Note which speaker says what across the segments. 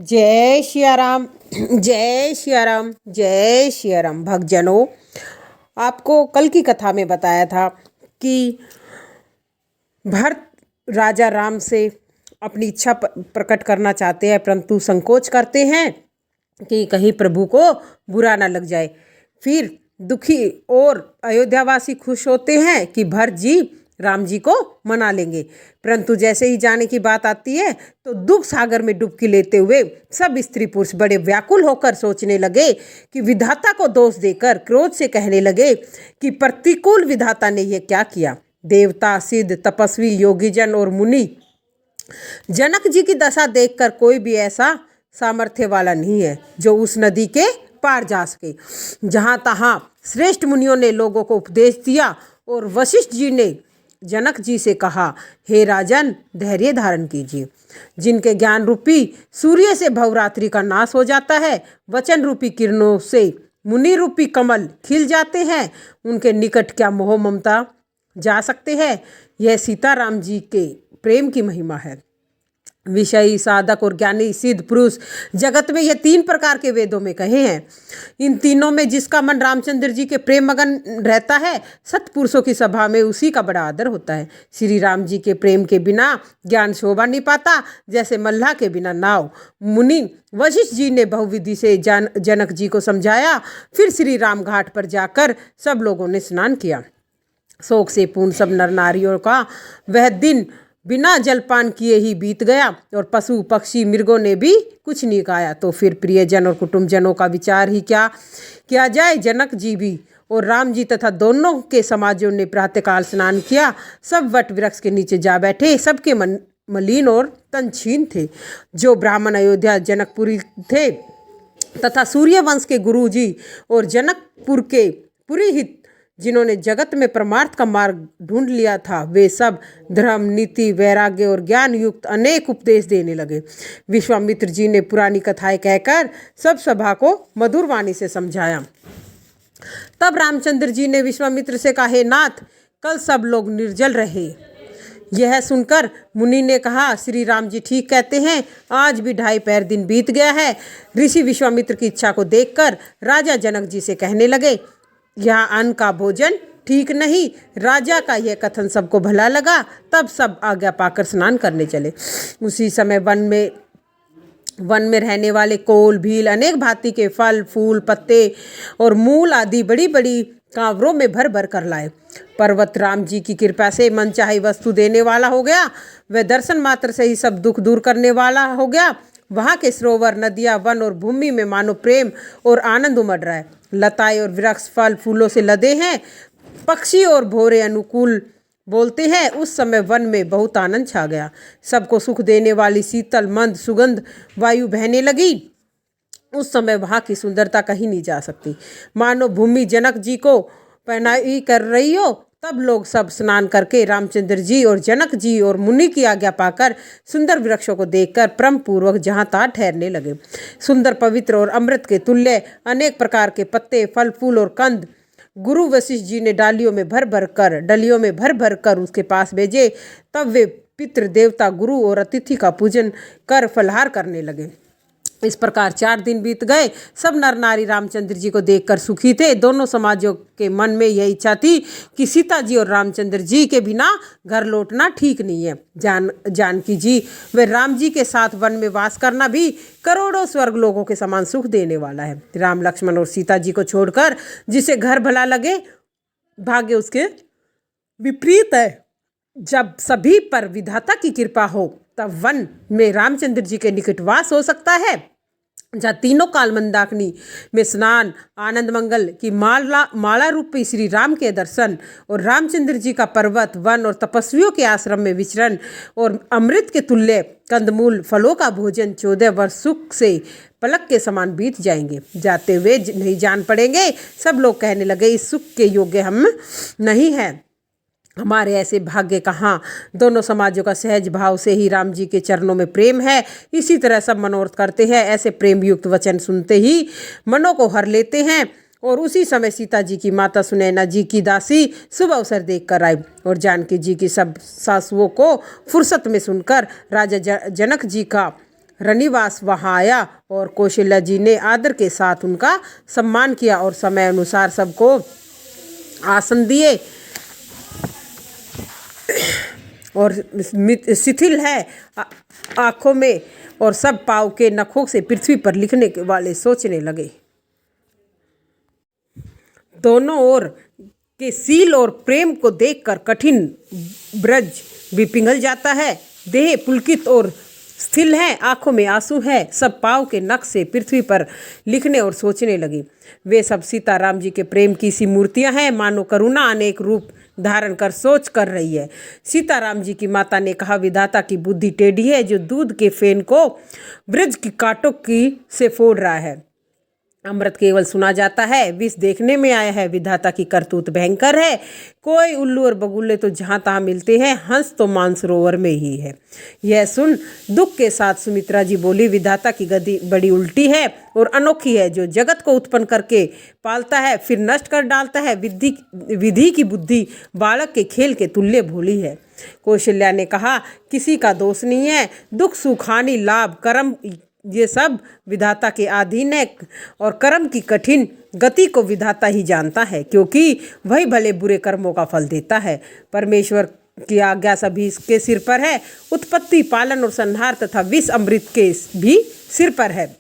Speaker 1: जय सिया राम। जय सिया राम। जय सिया राम। भक्तजनों, आपको कल की कथा में बताया था कि भरत राजा राम से अपनी इच्छा प्रकट करना चाहते हैं, परंतु संकोच करते हैं कि कहीं प्रभु को बुरा ना लग जाए। फिर दुखी और अयोध्यावासी खुश होते हैं कि भरत जी राम जी को मना लेंगे, परंतु जैसे ही जाने की बात आती है तो दुख सागर में डुबकी लेते हुए सब स्त्री पुरुष बड़े व्याकुल होकर सोचने लगे कि विधाता को दोष देकर क्रोध से कहने लगे कि प्रतिकूल विधाता ने यह क्या किया। देवता, सिद्ध, तपस्वी, योगीजन और मुनि जनक जी की दशा देखकर कोई भी ऐसा सामर्थ्य वाला नहीं है जो उस नदी के पार जा सके। जहाँ तहाँ श्रेष्ठ मुनियों ने लोगों को उपदेश दिया और वशिष्ठ जी ने जनक जी से कहा, हे राजन, धैर्य धारण कीजिए। जिनके ज्ञान रूपी सूर्य से भवरात्रि का नाश हो जाता है, वचन रूपी किरणों से मुनि रूपी कमल खिल जाते हैं, उनके निकट क्या मोह ममता जा सकते हैं। यह सीताराम जी के प्रेम की महिमा है। विषयी, साधक और ज्ञानी सिद्ध पुरुष जगत में ये तीन प्रकार के वेदों में कहे हैं। इन तीनों में जिसका मन रामचंद्र जी के प्रेम मगन रहता है, सत्पुरुषों की सभा में उसी का बड़ा आदर होता है। श्री राम जी के प्रेम के बिना ज्ञान शोभा नहीं पाता, जैसे मल्लाह के बिना नाव। मुनि वशिष्ठ जी ने बहुविधि से जनक जी को समझाया। फिर श्री राम घाट पर जाकर सब लोगों ने स्नान किया। शोक से पूर्ण सब नर नारियों का वह दिन बिना जलपान किए ही बीत गया और पशु पक्षी मृगों ने भी कुछ नहीं खाया। तो फिर प्रियजन और कुटुंबजनों का विचार ही क्या किया जाए। जनक जी भी और राम जी तथा दोनों के समाजों ने प्रातःकाल स्नान किया। सब वट वृक्ष के नीचे जा बैठे। सबके मन मलिन और तनछीन थे। जो ब्राह्मण अयोध्या जनकपुरी थे तथा सूर्य वंश के गुरु जी और जनकपुर के पुरोहित जिन्होंने जगत में परमार्थ का मार्ग ढूंढ लिया था, वे सब धर्म, नीति, वैराग्य और ज्ञान युक्त अनेक उपदेश देने लगे। विश्वामित्र जी ने पुरानी कथाएं कहकर सब सभा को मधुर वाणी से समझाया। तब रामचंद्र जी ने विश्वामित्र से कहा, हे नाथ, कल सब लोग निर्जल रहे। यह सुनकर मुनि ने कहा, श्री राम जी ठीक कहते हैं, आज भी 2.5 पैर दिन बीत गया है। ऋषि विश्वामित्र की इच्छा को देखकर राजा जनक जी से कहने लगे, यहाँ अन्न का भोजन ठीक नहीं। राजा का यह कथन सबको भला लगा। तब सब आज्ञा पाकर स्नान करने चले। उसी समय वन में रहने वाले कोल, भील, अनेक भांति के फल, फूल, पत्ते और मूल आदि बड़ी बड़ी कांवरों में भर भर कर लाए। पर्वत राम जी की कृपा से मनचाही वस्तु देने वाला हो गया। वह दर्शन मात्र से ही सब दुख दूर करने वाला हो गया। वहाँ के सरोवर, नदियाँ, वन और भूमि में मानो प्रेम और आनंद उमड़ रहा है। लताएं और वृक्ष फल फूलों से लदे हैं। पक्षी और भौरे अनुकूल बोलते हैं। उस समय वन में बहुत आनंद छा गया। सबको सुख देने वाली शीतल मंद सुगंध वायु बहने लगी। उस समय वहाँ की सुंदरता कहीं नहीं जा सकती, मानो भूमि जनक जी को पहनाई कर रही हो। तब लोग सब स्नान करके रामचंद्र जी और जनक जी और मुनि की आज्ञा पाकर सुंदर वृक्षों को देखकर परम पूर्वक जहाँ तहाँ ठहरने लगे। सुंदर, पवित्र और अमृत के तुल्य अनेक प्रकार के पत्ते, फल, फूल और कंद गुरु वशिष्ठ जी ने डलियों में भर भर कर उसके पास भेजे। तब वे पितृ, देवता, गुरु और अतिथि का पूजन कर फलहार करने लगे। इस प्रकार 4 दिन बीत गए। सब नर नारी रामचंद्र जी को देखकर सुखी थे। दोनों समाजों के मन में यह इच्छा थी कि सीता जी और रामचंद्र जी के बिना घर लौटना ठीक नहीं है। जानकी जी व राम जी के साथ वन में वास करना भी करोड़ों स्वर्ग लोगों के समान सुख देने वाला है। राम, लक्ष्मण और सीता जी को छोड़कर जिसे घर भला लगे, भाग्य उसके विपरीत है। जब सभी पर विधाता की कृपा हो, तब वन में रामचंद्र जी के निकट वास हो सकता है, जहाँ तीनों काल मंदाकिनी में स्नान, आनंद मंगल की माला रूपी श्री राम के दर्शन और रामचंद्र जी का पर्वत, वन और तपस्वियों के आश्रम में विचरण और अमृत के तुल्य कंदमूल फलों का भोजन 14 वर्ष सुख से पलक के समान बीत जाएंगे। जाते हुए नहीं जान पड़ेंगे। सब लोग कहने लगे, इस सुख के योग्य हम नहीं हैं। हमारे ऐसे भाग्य कहाँ। दोनों समाजों का सहज भाव से ही राम जी के चरणों में प्रेम है। इसी तरह सब मनोरथ करते हैं। ऐसे प्रेम युक्त वचन सुनते ही मनों को हर लेते हैं। और उसी समय सीता जी की माता सुनैना जी की दासी शुभ अवसर देख कर आई और जानकी जी की सब सासुओं को फुर्सत में सुनकर राजा जनक जी का रनिवास वहाँ आया और कौशल्या जी ने आदर के साथ उनका सम्मान किया और समय अनुसार सबको आसन दिए और शिथिल है आंखों में और सब पाँव के नखों से पृथ्वी पर लिखने वाले सोचने लगे। दोनों ओर के सील और प्रेम को देखकर कठिन ब्रज भी पिघल जाता है। देह पुलकित और स्थिर है, आंखों में आंसू है, सब पाँव के नख से पृथ्वी पर लिखने और सोचने लगी। वे सब सीता राम जी के प्रेम की सी मूर्तियां हैं, मानो करुणा अनेक रूप धारण कर सोच कर रही है। सीताराम जी की माता ने कहा, विधाता की बुद्धि टेढ़ी है जो दूध के फेन को ब्रज की कांटों की से फोड़ रहा है। अमृत केवल सुना जाता है, विष देखने में आया है। विधाता की करतूत भयंकर है। कोई उल्लू और बगुले तो जहाँ तहाँ मिलते हैं, हंस तो मानसरोवर में ही है। यह सुन दुख के साथ सुमित्रा जी बोली, विधाता की गति बड़ी उल्टी है और अनोखी है, जो जगत को उत्पन्न करके पालता है फिर नष्ट कर डालता है। विधि की बुद्धि बालक के खेल के तुल्य भोली है। कौशल्या ने कहा, किसी का दोष नहीं है, दुख सुख हानि लाभ कर्म ये सब विधाता के अधीन है और कर्म की कठिन गति को विधाता ही जानता है, क्योंकि वही भले बुरे कर्मों का फल देता है। परमेश्वर की आज्ञा सभी इसके सिर पर है। उत्पत्ति पालन और संहार तथा विष अमृत के भी सिर पर है।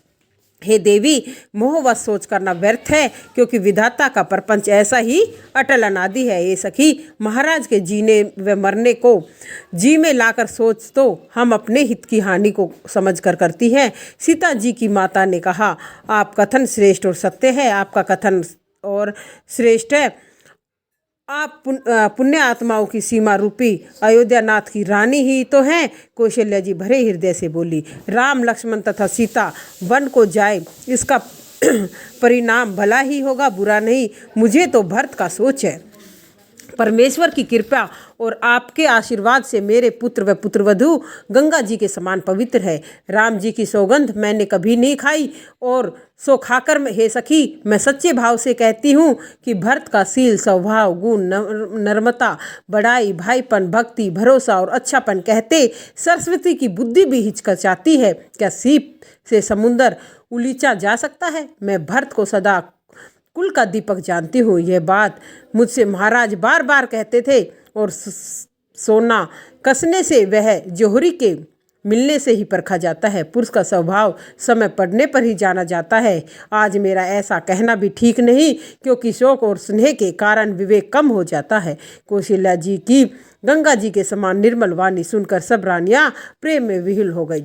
Speaker 1: हे देवी, मोहवश सोच करना व्यर्थ है, क्योंकि विधाता का प्रपंच ऐसा ही अटल अनादि है। ये सखी, महाराज के जीने व मरने को जी में लाकर सोच तो हम अपने हित की हानि को समझकर करती हैं। सीता जी की माता ने कहा, आप कथन श्रेष्ठ और सत्य है, आपका कथन और श्रेष्ठ है। आप पुण्य आत्माओं की सीमा रूपी अयोध्या नाथ की रानी ही तो हैं। कौशल्या जी भरे हृदय से बोली, राम लक्ष्मण तथा सीता वन को जाए, इसका परिणाम भला ही होगा, बुरा नहीं। मुझे तो भरत का सोच है। परमेश्वर की कृपा और आपके आशीर्वाद से मेरे पुत्र व पुत्रवधू गंगा जी के समान पवित्र है। राम जी की सौगंध मैंने कभी नहीं खाई और सो खाकर हे सखी, मैं सच्चे भाव से कहती हूँ कि भरत का सील स्वभाव गुण नर्मता बड़ाई भाईपन भक्ति भरोसा और अच्छापन कहते सरस्वती की बुद्धि भी हिचकिचाती है। क्या सीप से समुंदर उलीचा जा सकता है? मैं भरत को सदा कुल का दीपक जानती हूँ। यह बात मुझसे महाराज बार बार कहते थे और सोना कसने से वह जोहरी के मिलने से ही परखा जाता है। पुरुष का स्वभाव समय पड़ने पर ही जाना जाता है। आज मेरा ऐसा कहना भी ठीक नहीं, क्योंकि शोक और स्नेह के कारण विवेक कम हो जाता है। कौशल्या जी की गंगा जी के समान निर्मल वाणी सुनकर सब रानियाँ प्रेम में विह्वल हो गई।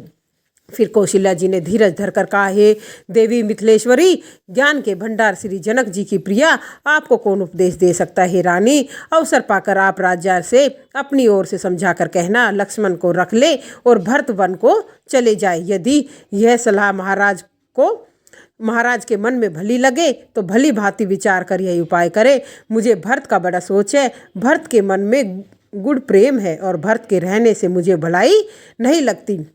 Speaker 1: फिर कौशल्या जी ने धीरज धरकर कहा, हे देवी मिथिलेश्वरी, ज्ञान के भंडार श्री जनक जी की प्रिया, आपको कौन उपदेश दे सकता है? रानी, अवसर पाकर आप राजा से अपनी ओर से समझाकर कहना, लक्ष्मण को रख ले और भरत वन को चले जाए। यदि यह सलाह महाराज के मन में भली लगे तो भली भांति विचार कर यही उपाय करे। मुझे भरत का बड़ा सोच है। भरत के मन में गुड़ प्रेम है और भरत के रहने से मुझे भलाई नहीं लगती।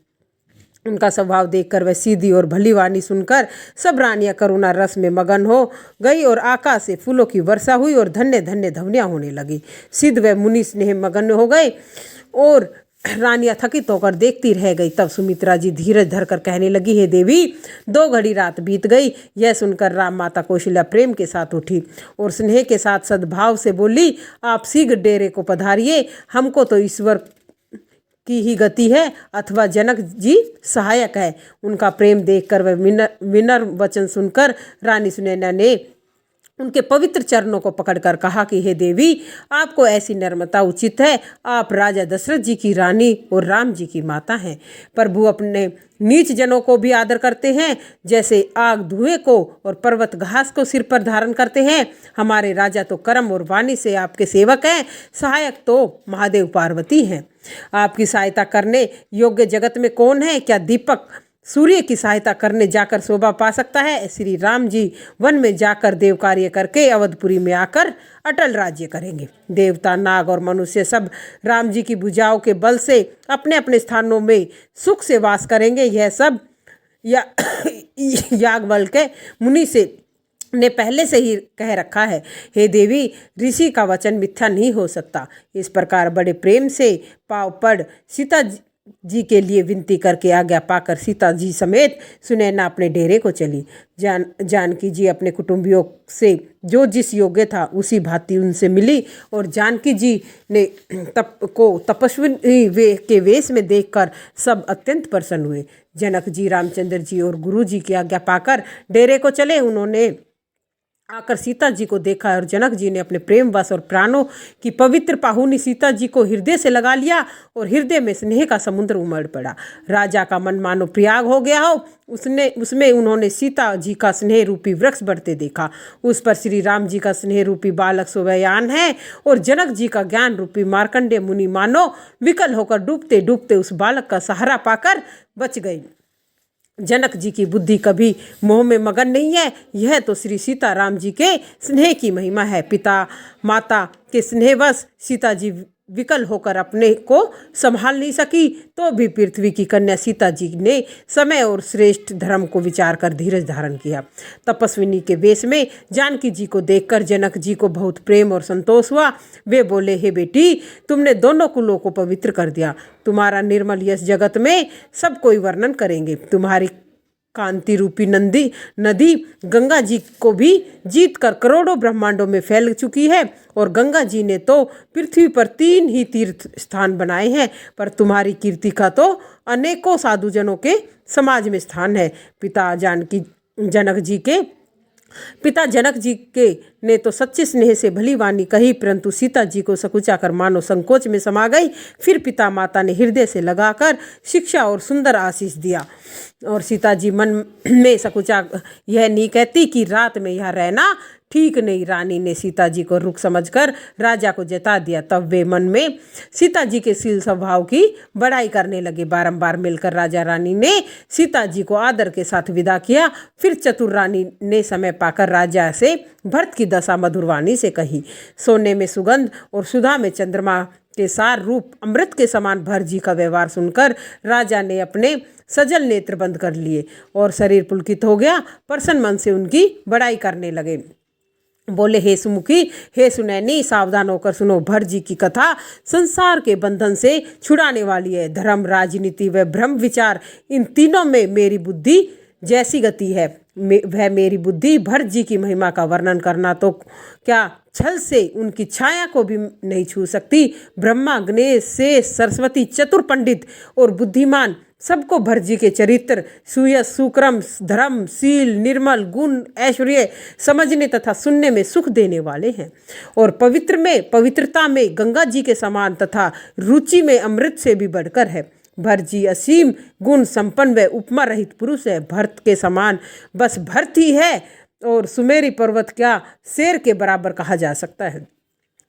Speaker 1: उनका स्वभाव देखकर वह सीधी और भली वाणी सुनकर सब रानियां करुणा रस में मगन हो गई और आकाश से फूलों की वर्षा हुई और धन्य धन्य ध्वनियां होने लगी। सिद्ध व मुनि स्नेह मगन हो गए और रानियां थकित होकर देखती रह गई। तब सुमित्रा जी धीरज धरकर कहने लगी, हे देवी, 2 घड़ी रात बीत गई। यह सुनकर राम माता कौशल्या प्रेम के साथ उठी और स्नेह के साथ सद्भाव से बोली, आप शीघ्र डेरे को पधारिए। हमको तो ईश्वर की ही गति है अथवा जनक जी सहायक है। उनका प्रेम देखकर वह विनम्र वचन सुनकर रानी सुनैना ने उनके पवित्र चरणों को पकड़कर कहा कि हे देवी, आपको ऐसी नम्रता उचित है। आप राजा दशरथ जी की रानी और राम जी की माता हैं। प्रभु अपने नीच जनों को भी आदर करते हैं, जैसे आग धुएं को और पर्वत घास को सिर पर धारण करते हैं। हमारे राजा तो कर्म और वाणी से आपके सेवक हैं, सहायक तो महादेव पार्वती हैं। आपकी सहायता करने योग्य जगत में कौन है? क्या दीपक सूर्य की सहायता करने जाकर शोभा पा सकता है? श्री राम जी वन में जाकर देव कार्य करके अवधपुरी में आकर अटल राज्य करेंगे। देवता नाग और मनुष्य सब राम जी की भुजाओं के बल से अपने अपने स्थानों में सुख से वास करेंगे। यह सब याज्ञवल्क्य मुनि से ने पहले से ही कह रखा है। हे देवी, ऋषि का वचन मिथ्या नहीं हो सकता। इस प्रकार बड़े प्रेम से पाँव पड़ सीता जी के लिए विनती करके आज्ञा पाकर सीता जी समेत सुनैना अपने डेरे को चली। जानकी जी अपने कुटुंबियों से जो जिस योग्य था उसी भांति उनसे मिली और जानकी जी ने तपस्विनी के वेश में देखकर सब अत्यंत प्रसन्न हुए। जनक जी रामचंद्र जी और गुरु जी की आज्ञा पाकर डेरे को चले। उन्होंने आकर सीता जी को देखा और जनक जी ने अपने प्रेम वश और प्राणों की पवित्र पाहुनी सीता जी को हृदय से लगा लिया और हृदय में स्नेह का समुद्र उमड़ पड़ा। राजा का मन मानो प्रयाग हो गया हो। उसमें उन्होंने सीता जी का स्नेह रूपी वृक्ष बढ़ते देखा। उस पर श्री राम जी का स्नेह रूपी बालक सोवयान है और जनक जी का ज्ञान रूपी मार्कंडेय मुनि मानो विकल होकर डूबते डूबते उस बालक का सहारा पाकर बच गई। जनक जी की बुद्धि कभी मोह में मगन नहीं है। यह तो श्री सीता राम जी के स्नेह की महिमा है। पिता माता के स्नेहवश सीता जी विकल होकर अपने को संभाल नहीं सकी, तो भी पृथ्वी की कन्या सीता जी ने समय और श्रेष्ठ धर्म को विचार कर धीरज धारण किया। तपस्विनी के वेश में जानकी जी को देखकर जनक जी को बहुत प्रेम और संतोष हुआ। वे बोले, हे बेटी, तुमने दोनों कुलों को पवित्र कर दिया। तुम्हारा निर्मल यश जगत में सब कोई वर्णन करेंगे। तुम्हारी कांति रूपी नदी गंगा जी को भी जीत कर करोड़ों ब्रह्मांडों में फैल चुकी है और गंगा जी ने तो पृथ्वी पर 3 ही तीर्थ स्थान बनाए हैं, पर तुम्हारी कीर्ति का तो अनेकों साधुजनों के समाज में स्थान है। पिता जनक जी के ने तो सच्चे स्नेह से भली वाणी कही, परंतु सीता जी को सकुचा कर मानो संकोच में समा गई। फिर पिता माता ने हृदय से लगाकर शिक्षा और सुंदर आशीष दिया और सीता जी मन में सकुचा यह नहीं कहती कि रात में यहाँ रहना ठीक नहीं। रानी ने सीता जी को रुख समझकर राजा को जता दिया। तब वे मन में सीता जी के शील स्वभाव की बड़ाई करने लगे। बारंबार मिलकर राजा रानी ने सीता जी को आदर के साथ विदा किया। फिर चतुर रानी ने समय पाकर राजा से भरत की दशा मधुरवाणी से कही। सोने में सुगंध और सुधा में चंद्रमा के सार रूप अमृत के समान भरत जी का व्यवहार सुनकर राजा ने अपने सजल नेत्र बंद कर लिए और शरीर पुलकित हो गया। प्रसन्न मन से उनकी बड़ाई करने लगे। बोले, हे सुमुखी, हे सुनैनी, सावधान होकर सुनो। भरत जी की कथा संसार के बंधन से छुड़ाने वाली है। धर्म, राजनीति व ब्रह्म विचार, इन तीनों में मेरी बुद्धि जैसी गति है वह मेरी बुद्धि भरत जी की महिमा का वर्णन करना तो क्या छल से उनकी छाया को भी नहीं छू सकती। ब्रह्मा, गणेश, शेष, सरस्वती, चतुर पंडित और बुद्धिमान सबको भरत जी के चरित्र, सुयश, सुक्रम, धर्म, शील, निर्मल गुण, ऐश्वर्य समझने तथा सुनने में सुख देने वाले हैं और पवित्रता में गंगा जी के समान तथा रुचि में अमृत से भी बढ़कर है। भरत जी असीम गुण संपन्न व उपमा रहित पुरुष है। भरत के समान बस भरत ही है और सुमेरी पर्वत क्या शेर के बराबर कहा जा सकता है।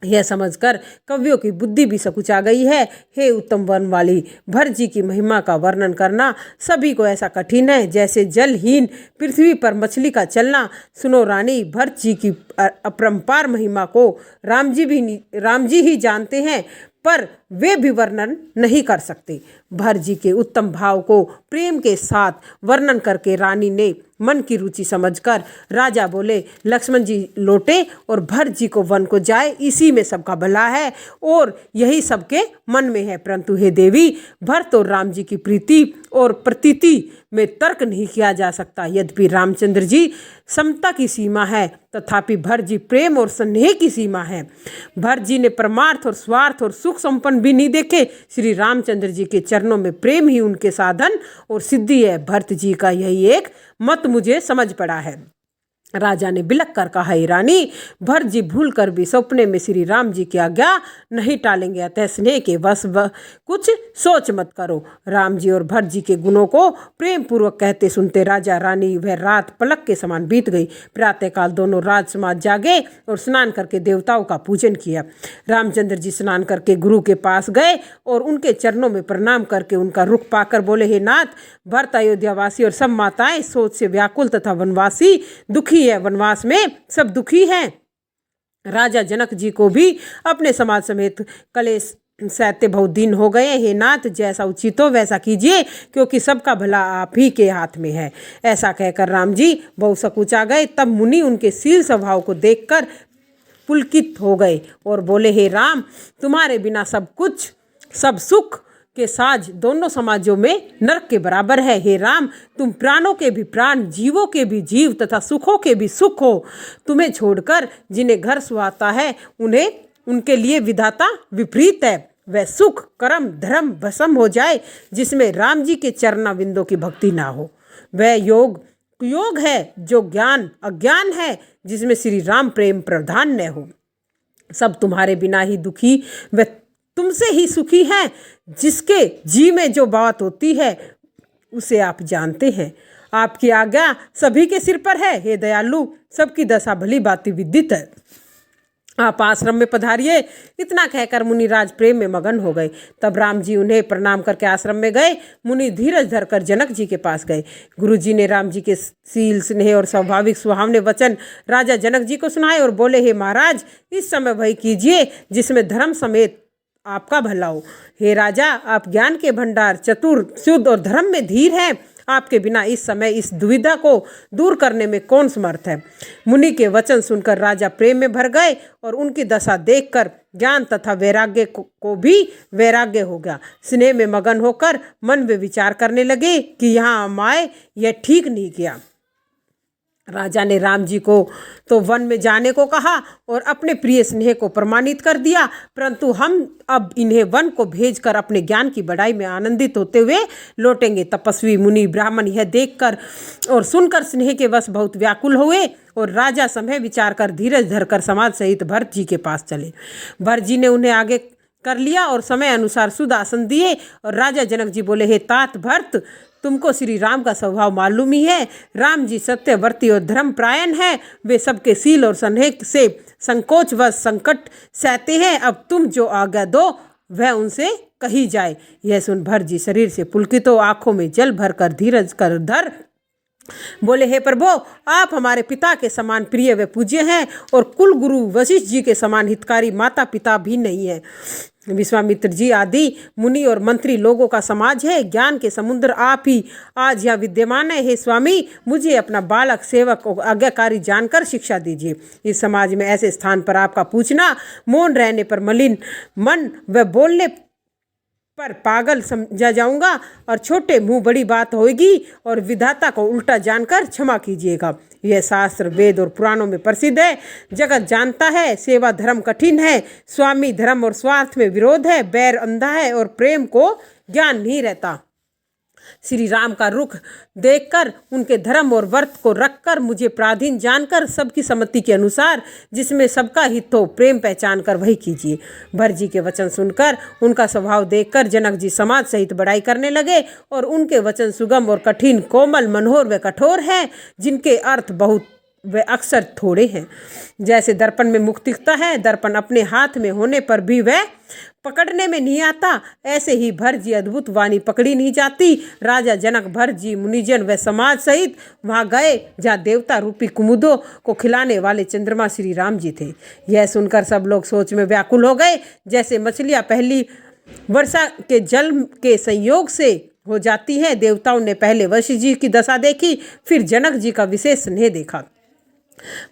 Speaker 1: यह समझकर कवियों की बुद्धि भी सकुचा गई है। हे उत्तम वर्ण वाली, भरत जी की महिमा का वर्णन करना सभी को ऐसा कठिन है जैसे जलहीन पृथ्वी पर मछली का चलना। सुनो रानी, भरत जी की अपरंपार महिमा को राम जी ही जानते हैं, पर वे भी वर्णन नहीं कर सकते। भरत जी के उत्तम भाव को प्रेम के साथ वर्णन करके रानी ने मन की रुचि समझकर राजा बोले, लक्ष्मण जी लौटे और भरत जी को वन को जाए, इसी में सबका भला है और यही सबके मन में है। परंतु हे देवी, भरत और राम जी की प्रीति और प्रतीति में तर्क नहीं किया जा सकता। यद्यपि रामचंद्र जी समता की सीमा है, तथापि भरत जी प्रेम और स्नेह की सीमा है। भरत जी ने परमार्थ और स्वार्थ और सुख संपन्न भी नहीं देखे। श्री रामचंद्र जी के चरणों में प्रेम ही उनके साधन और सिद्धि है। भरत जी का यही एक मत मुझे समझ पड़ा है। राजा ने बिलख कर कहा, हे रानी, भरत जी भूल कर भी सपने में श्री राम जी की आज्ञा नहीं टालेंगे, अतः स्नेह के वश कुछ सोच मत करो। राम जी और भरत जी के गुणों को प्रेम पूर्वक कहते सुनते राजा रानी वह रात पलक के समान बीत गई। प्रातःकाल दोनों राजसमाज जागे और स्नान करके देवताओं का पूजन किया। रामचंद्र जी स्नान करके गुरु के पास गए और उनके चरणों में प्रणाम करके उनका रुख पाकर बोले, हे नाथ, भरत, अयोध्यावासी और सब माताएं सोच से व्याकुल तथा वनवासी दुखी है। वनवास में सब दुखी हैं। राजा जनक जी को भी अपने समाज समेत कलेश सहते बहुत दिन हो गए। हे नाथ, जैसा उचित हो वैसा कीजिए, क्योंकि सबका भला आप ही के हाथ में है। ऐसा कहकर राम जी बहुत सकुचा गए। तब मुनि उनके शील स्वभाव को देखकर पुलकित हो गए और बोले, हे राम, तुम्हारे बिना सब सुख के साज दोनों समाजों में नरक के बराबर है। हे राम, तुम प्राणों के भी प्राण, जीवों के भी जीव तथा सुखों के भी सुख हो। तुम्हें छोड़कर जिन्हें घर सुहाता है उन्हें उनके लिए विधाता विपरीत है। वह सुख कर्म धर्म भस्म हो जाए जिसमें राम जी के चरणाविंदों की भक्ति ना हो। वह योग है जो ज्ञान अज्ञान है जिसमें श्री राम प्रेम प्रधान न हो। सब तुम्हारे बिना ही दुखी, वह तुमसे ही सुखी है। जिसके जी में जो बात होती है उसे आप जानते हैं। आपकी आज्ञा सभी के सिर पर है। हे दयालु, सबकी दशा भली भांति विदित है। आप आश्रम में पधारिए। इतना कहकर मुनिराज प्रेम में मगन हो गए। तब राम जी उन्हें प्रणाम करके आश्रम में गए। मुनि धीरज धरकर जनक जी के पास गए। गुरु जी ने राम जी के शील स्नेह और स्वाभाविक सुहावने वचन राजा जनक जी को सुनाए और बोले, हे महाराज, इस समय वही कीजिए जिसमें धर्म समेत आपका भला हो। हे राजा, आप ज्ञान के भंडार, चतुर, शुद्ध और धर्म में धीर हैं। आपके बिना इस समय इस दुविधा को दूर करने में कौन समर्थ है। मुनि के वचन सुनकर राजा प्रेम में भर गए और उनकी दशा देखकर ज्ञान तथा वैराग्य को भी वैराग्य हो गया। स्नेह में मगन होकर मन में विचार करने लगे कि यहाँ हम आए, यह ठीक नहीं किया। राजा ने राम जी को तो वन में जाने को कहा और अपने प्रिय स्नेह को प्रमाणित कर दिया, परंतु हम अब इन्हें वन को भेजकर अपने ज्ञान की बढ़ाई में आनंदित होते हुए लौटेंगे। तपस्वी मुनि ब्राह्मण यह देखकर और सुनकर स्नेह के वश बहुत व्याकुल हुए और राजा समय विचार कर धीरज धरकर समाज सहित भरत जी के पास चले। भरत जी ने उन्हें आगे कर लिया और समय अनुसार शुद्ध आसन दिए और राजा जनक जी बोले, हे तात भरत, तुमको श्री राम का स्वभाव मालूम ही है। राम जी सत्यवर्ती और धर्मपरायण है। वे सबके शील और स्नेह से संकोच व संकट सहते हैं। अब तुम जो आज्ञा दो वह उनसे कही जाए। यह सुन भरत जी शरीर से पुलकित हो आंखों में जल भरकर धीरज कर धर बोले, हे प्रभु, आप हमारे पिता के समान प्रिय व पूज्य हैं और कुल गुरु वशिष्ठ जी के समान हितकारी माता पिता भी नहीं है। विश्वामित्र जी आदि मुनि और मंत्री लोगों का समाज है। ज्ञान के समुद्र आप ही आज यहाँ विद्यमान है। हे स्वामी, मुझे अपना बालक सेवक और आज्ञाकारी जानकर शिक्षा दीजिए। इस समाज में ऐसे स्थान पर आपका पूछना, मौन रहने पर मलिन मन व बोलने पर पागल समझा जाऊंगा और छोटे मुंह बड़ी बात होगी और विधाता को उल्टा जानकर क्षमा कीजिएगा। यह शास्त्र वेद और पुराणों में प्रसिद्ध है। जगत जानता है सेवा धर्म कठिन है। स्वामी धर्म और स्वार्थ में विरोध है। बैर अंधा है और प्रेम को ज्ञान नहीं रहता। श्री राम का रुख देखकर उनके धर्म और व्रत को रखकर मुझे पराधीन जानकर सबकी सम्मति के अनुसार जिसमें सबका हित हो प्रेम पहचान कर वही कीजिए। भरत जी के वचन सुनकर उनका स्वभाव देखकर जनक जी समाज सहित बड़ाई करने लगे और उनके वचन सुगम और कठिन, कोमल, मनोहर व कठोर हैं, जिनके अर्थ बहुत वे अक्सर थोड़े हैं। जैसे दर्पण में मुख दिखता है, दर्पण अपने हाथ में होने पर भी वह पकड़ने में नहीं आता, ऐसे ही भरत जी अद्भुत वाणी पकड़ी नहीं जाती। राजा जनक भरत जी मुनिजन व समाज सहित वहां गए जहाँ देवता रूपी कुमुदों को खिलाने वाले चंद्रमा श्री राम जी थे। यह सुनकर सब लोग सोच में व्याकुल हो गए। जैसे मछलियाँ पहली वर्षा के जल के संयोग से हो जाती है। देवताओं ने पहले वशिष्ठ जी की दशा देखी, फिर जनक जी का विशेष स्नेह देखा।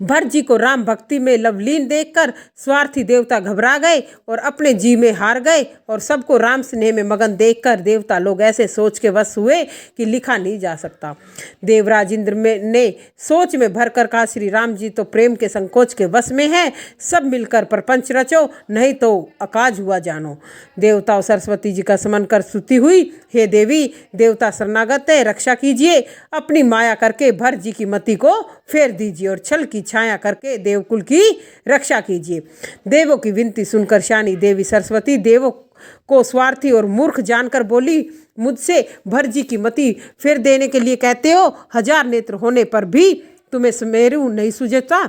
Speaker 1: भरत जी को राम भक्ति में लवलीन देखकर स्वार्थी देवता घबरा गए और अपने जी में हार गए और सबको राम स्नेह में मगन देखकर देवता लोग ऐसे सोच के वश हुए कि लिखा नहीं जा सकता। देवराज इंद्र ने सोच में भरकर कहा, श्री राम जी तो प्रेम के संकोच के वश में है। सब मिलकर प्रपंच रचो, नहीं तो अकाज हुआ जानो। देवताओं सरस्वती जी का स्मरण कर स्तुति हुई, हे देवी, देवता शरणागत है, रक्षा कीजिए। अपनी माया करके भरत जी की मति को फेर दीजिए और छल की छाया करके देवकुल की रक्षा कीजिए। देवों की विनती सुनकर शानी देवी सरस्वती देवों को स्वार्थी और मूर्ख जानकर बोली, मुझसे भरत जी की मति फेर देने के लिए कहते हो? 1000 नेत्र होने पर भी तुम्हें सुमेरु नहीं सूझता?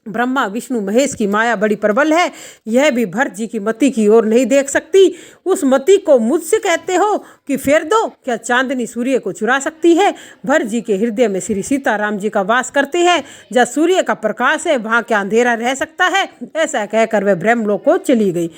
Speaker 1: ब्रह्मा विष्णु महेश की माया बड़ी प्रबल है, यह भी भरत जी की मति की ओर नहीं देख सकती। उस मति को मुझसे कहते हो कि फेर दो? क्या चांदनी सूर्य को चुरा सकती है? भरत जी के हृदय में श्री सीताराम जी का वास करते हैं, जहाँ सूर्य का प्रकाश है वहाँ क्या अंधेरा रह सकता है? ऐसा कहकर वह ब्रह्मलोक को चली गई।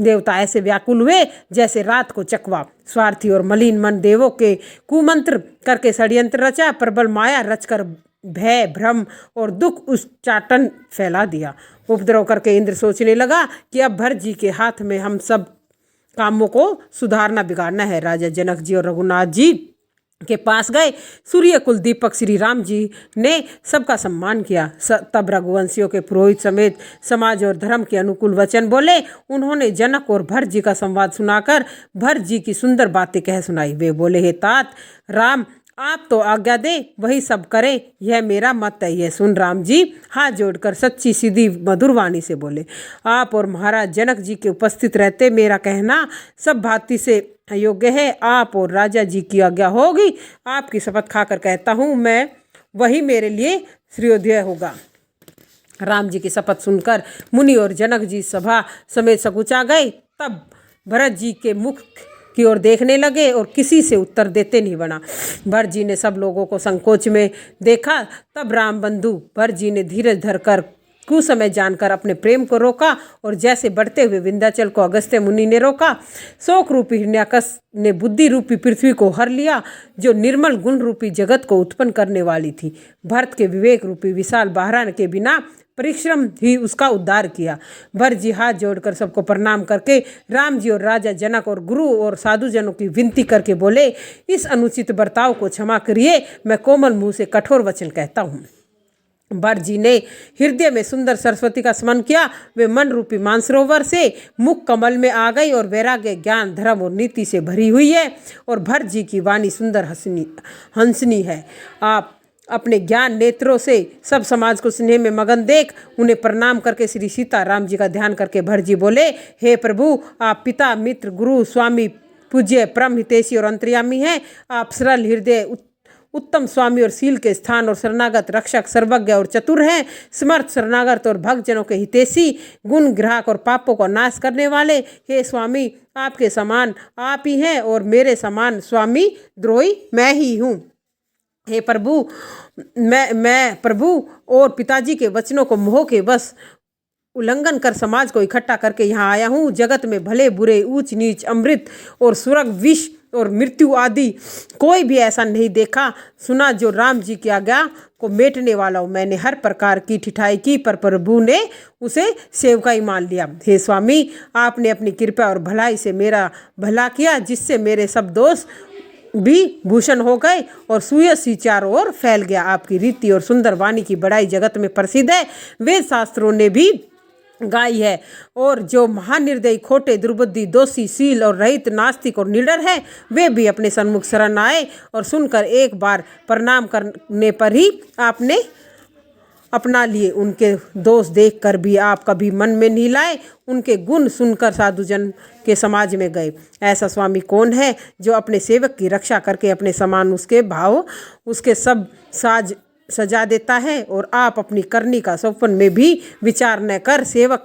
Speaker 1: देवता ऐसे व्याकुल हुए जैसे रात को चकवा। स्वार्थी और मलिन मन देवों के कुमंत्र करके षड्यंत्र रचा, प्रबल माया रचकर भय भ्रम और दुख उच्चाटन फैला दिया। उपद्रव करके इंद्र सोचने लगा कि अब भरत जी के हाथ में हम सब कामों को सुधारना बिगाड़ना है। राजा जनक जी और रघुनाथ जी के पास गए। सूर्य कुल दीपक श्री राम जी ने सबका सम्मान किया। तब रघुवंशियों के पुरोहित समेत समाज और धर्म के अनुकूल वचन बोले। उन्होंने जनक और भरत जी का संवाद सुनाकर भरत जी की सुंदर बातें कह सुनाई। वे बोले, हे तात राम, आप तो आज्ञा दे वही सब करें, यह मेरा मत है। यह सुन राम जी हाथ जोड़कर सच्ची सीधी मधुर वाणी से बोले, आप और महाराज जनक जी के उपस्थित रहते मेरा कहना सब भांति से अयोग्य है। आप और राजा जी की आज्ञा होगी। आपकी शपथ खाकर कहता हूँ, मैं वही मेरे लिए श्रेयोदय होगा। राम जी की शपथ सुनकर मुनि और जनक जी सभा समेत सकुचा गए। तब भरत जी के मुख की ओर देखने लगे और किसी से उत्तर देते नहीं बना। भरत जी ने सब लोगों को संकोच में देखा। तब राम बंधु भरत जी ने धीरज धरकर कुसमय जानकर अपने प्रेम को रोका और जैसे बढ़ते हुए विंध्याचल को अगस्त्य मुनि ने रोका, शोक रूपी हिरण्याकश ने बुद्धि रूपी पृथ्वी को हर लिया, जो निर्मल गुण रूपी जगत को उत्पन्न करने वाली थी। भरत के विवेक रूपी विशाल बाहरा के बिना परिश्रम ही उसका उद्धार किया। भरत जी हाथ जोड़कर सबको प्रणाम करके राम जी और राजा जनक और गुरु और साधुजनों की विनती करके बोले, इस अनुचित बर्ताव को क्षमा करिए, मैं कोमल मुंह से कठोर वचन कहता हूँ। भरत जी ने हृदय में सुंदर सरस्वती का स्मरण किया। वे मन रूपी मानसरोवर से मुख कमल में आ गई और वैराग्य, ज्ञान, धर्म और नीति से भरी हुई है। और भरत जी की वाणी सुंदर हंसनी है। आप अपने ज्ञान नेत्रों से सब समाज को स्नेह में मगन देख उन्हें प्रणाम करके श्री सीता राम जी का ध्यान करके भरत जी बोले, हे प्रभु, आप पिता, मित्र, गुरु, स्वामी, पूज्य, परम हितैषी और अंतर्यामी हैं। आप सरल हृदय, उत्तम स्वामी और शील के स्थान और शरणागत रक्षक, सर्वज्ञ और चतुर हैं। समर्थ, शरणागत और भक्तजनों के हितैषी, गुण ग्राहक और पापों का नाश करने वाले। हे स्वामी, आपके समान आप ही हैं और मेरे समान स्वामी द्रोही मैं ही हूँ। हे प्रभु, मैं प्रभु और पिताजी के वचनों को मोह के बस उल्लंघन कर समाज को इकट्ठा करके यहाँ आया हूँ। जगत में भले बुरे, ऊंच नीच, अमृत और सुरग, विष और मृत्यु आदि कोई भी ऐसा नहीं देखा सुना जो राम जी की आज्ञा को मेटने वाला हो। मैंने हर प्रकार की ठिठाई की पर प्रभु ने उसे सेवकाई मान लिया। हे स्वामी, आपने अपनी कृपा और भलाई से मेरा भला किया, जिससे मेरे सब दोष भी भूषण हो गए और सुयश ही चारों ओर फैल गया। आपकी रीति और सुंदर वाणी की बड़ाई जगत में प्रसिद्ध है। वेद शास्त्रों ने भी गाई है। और जो महानिर्दयी, खोटे, दुर्बुद्धि, दोषी, शील और रहित, नास्तिक और निडर है, वे भी अपने सन्मुख शरण आए और सुनकर एक बार प्रणाम करने पर ही आपने अपना लिए। उनके दोष देखकर भी आप कभी मन में नहीं लाए, उनके गुण सुनकर साधुजन के समाज में गए। ऐसा स्वामी कौन है जो अपने सेवक की रक्षा करके अपने समान उसके भाव, उसके सब साज सजा देता है। और आप अपनी करनी का स्वप्न में भी विचार न कर सेवक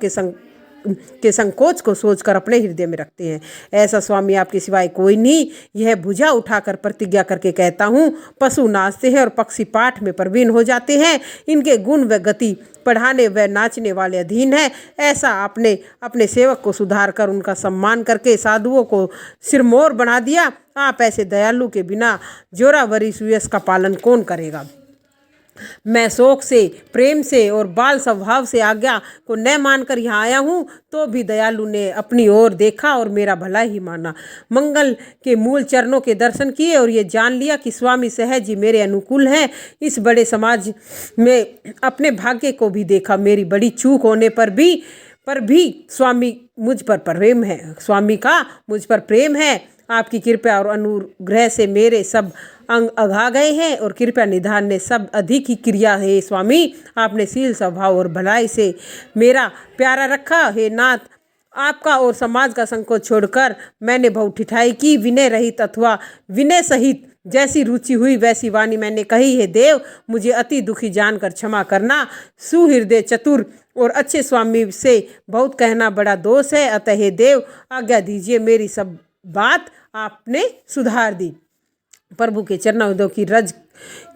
Speaker 1: के संकोच को सोचकर अपने हृदय में रखते हैं। ऐसा स्वामी आपके सिवाय कोई नहीं। यह भुजा उठाकर प्रतिज्ञा करके कहता हूँ, पशु नाचते हैं और पक्षी पाठ में प्रवीण हो जाते हैं। इनके गुण व गति पढ़ाने व नाचने वाले अधीन है। ऐसा आपने अपने सेवक को सुधार कर उनका सम्मान करके साधुओं को सिरमौर बना दिया। आप ऐसे दयालु के बिना जोरावरी सुयश का पालन कौन करेगा। मैं शोक से, प्रेम से और बाल स्वभाव से आज्ञा को न मानकर यहाँ आया हूँ, तो भी दयालु ने अपनी ओर देखा और मेरा भला ही माना। मंगल के मूल चरणों के दर्शन किए और ये जान लिया कि स्वामी सहज ही मेरे अनुकूल हैं। इस बड़े समाज में अपने भाग्य को भी देखा। मेरी बड़ी चूक होने पर भी स्वामी मुझ पर प्रेम है। स्वामी का मुझ पर प्रेम है। आपकी कृपा और अनुग्रह से मेरे सब अंग अघा गए हैं और कृपया निधान ने सब अधिक ही क्रिया है। स्वामी, आपने शील, स्वभाव और भलाई से मेरा प्यारा रखा। हे नाथ, आपका और समाज का संकोच छोड़कर मैंने बहुत ठिठाई की। विनय रहित अथवा विनय सहित जैसी रुचि हुई वैसी वाणी मैंने कही। हे देव, मुझे अति दुखी जानकर क्षमा करना। सुहृदय, चतुर और अच्छे स्वामी से बहुत कहना बड़ा दोष है। अतः हे देव, आज्ञा दीजिए, मेरी सब बात आपने सुधार दी। प्रभु के चरणों की रज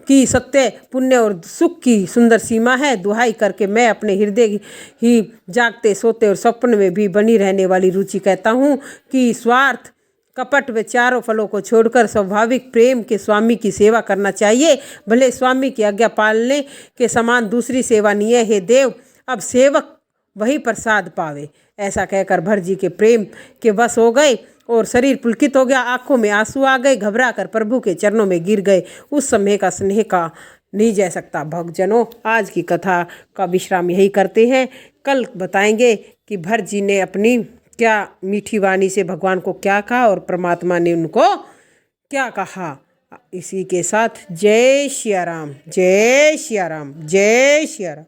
Speaker 1: की सत्य, पुण्य और सुख की सुंदर सीमा है। दुहाई करके मैं अपने हृदय ही जागते, सोते और स्वप्न में भी बनी रहने वाली रुचि कहता हूँ कि स्वार्थ, कपट व चारों फलों को छोड़कर स्वाभाविक प्रेम के स्वामी की सेवा करना चाहिए। भले स्वामी की आज्ञा पालने के समान दूसरी सेवा नहीं है। हे देव, अब सेवक वही प्रसाद पावे। ऐसा कहकर भरत जी के प्रेम के वश हो गए और शरीर पुलकित हो गया, आंखों में आंसू आ गए, घबरा कर प्रभु के चरणों में गिर गए। उस समय का स्नेह का नहीं जा सकता। भक्तजनों, आज की कथा का विश्राम यही करते हैं। कल बताएंगे कि भरत जी ने अपनी क्या मीठी वाणी से भगवान को क्या कहा और परमात्मा ने उनको क्या कहा। इसी के साथ जय सिया राम, जय सिया राम, जय सिया राम।